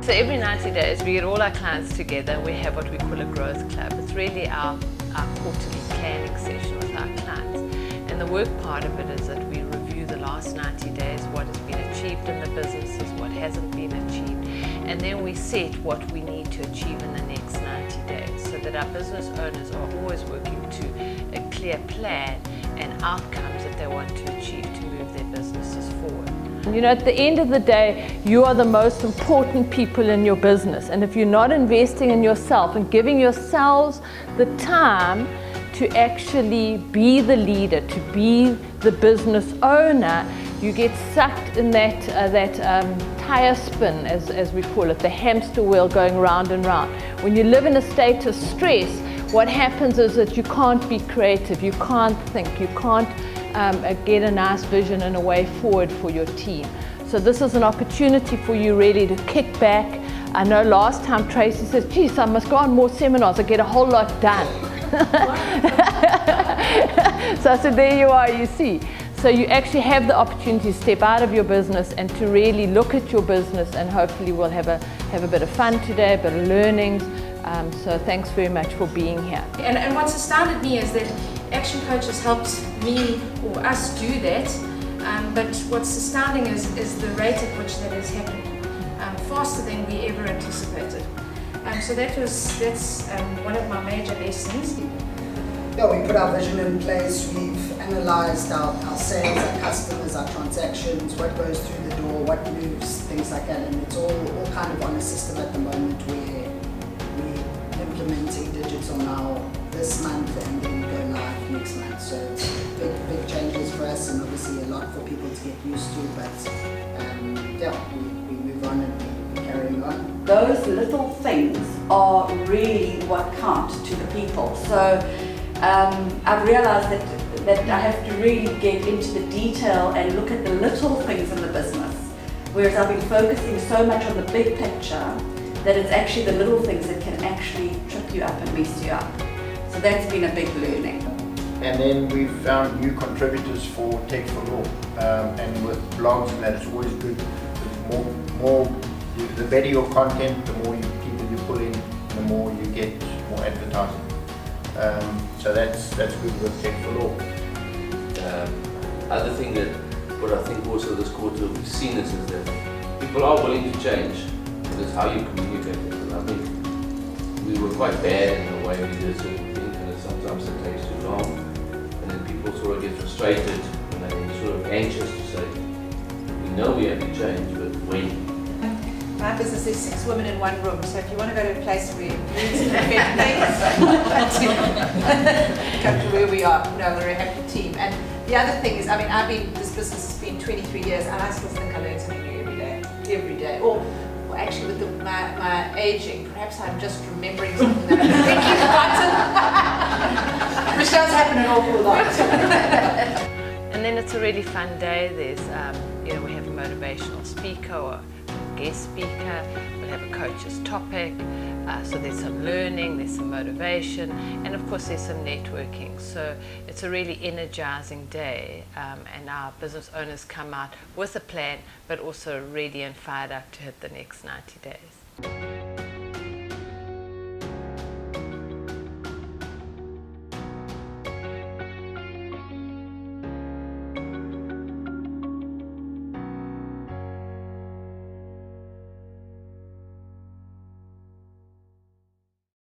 So every 90 days we get all our clients together. We have what we call a growth club. It's really our quarterly planning session with our clients. And the work part of it is that we review the last 90 days, what has been achieved in the businesses, what hasn't been achieved, and then we set what we need to achieve in the next 90 days so that our business owners are always working to a clear plan and outcomes that they want to achieve to move their businesses forward. You know, at the end of the day, you are the most important people in your business, and if you're not investing in yourself and giving yourselves the time to actually be the leader, to be the business owner, you get sucked in that tire spin, as we call it, the hamster wheel going round and round. When you live in a state of stress, what happens is that you can't be creative, you can't think, you can't get a nice vision and a way forward for your team. So this is an opportunity for you really to kick back. I know last time Tracy says, geez, I must go on more seminars, I get a whole lot done. So I said, there you are, you see. So you actually have the opportunity to step out of your business and to really look at your business, and hopefully we'll have a bit of fun today, a bit of learnings. So thanks very much for being here. And what's astounded me is that Action Coach has helped me or us do that, but what's astounding is the rate at which that has happened, faster than we ever anticipated. So that's one of my major lessons. Yeah, we put our vision in place, we've analysed our sales, our customers, our transactions, what goes through the door, what moves, things like that, and it's all kind of on a system at the moment where we're implementing digital now this month and then go live next month. So it's big changes for us, and obviously a lot for people to get used to, but yeah, we move on and we carry on. Those little things are really what count to the people. So I've realized that I have to really get into the detail and look at the little things in the business, whereas I've been focusing so much on the big picture that it's actually the little things that can actually trip you up and mess you up. So that's been a big learning. And then we've found new contributors for Tech for Law, and with blogs and that, it's always good. The better your content, the more people you pull in, the more you get more advertising. So that's good with Tech for Law. Other thing that, what I think also this quarter we've seen is that people are willing to change. It's how you communicate it. And I think we were quite bad in the way we did certain things, and sometimes it takes too long. And then people sort of get frustrated and they're sort of anxious to say, we know we have to change, but when? My business is 6 women in one room, so if you want to go to a place where things come to where we are, no, we're a happy team. And the other thing is, I mean, this business has been 23 years, and I still think I learn something new every day. Or actually, with my aging, perhaps I'm just remembering something that I've forgotten. Which does happen an awful lot. And then it's a really fun day. There's, we have a motivational speaker or guest speaker, we'll have a coach's topic, so there's some learning, there's some motivation, and of course there's some networking. So it's a really energizing day, and our business owners come out with a plan, but also ready and fired up to hit the next 90 days.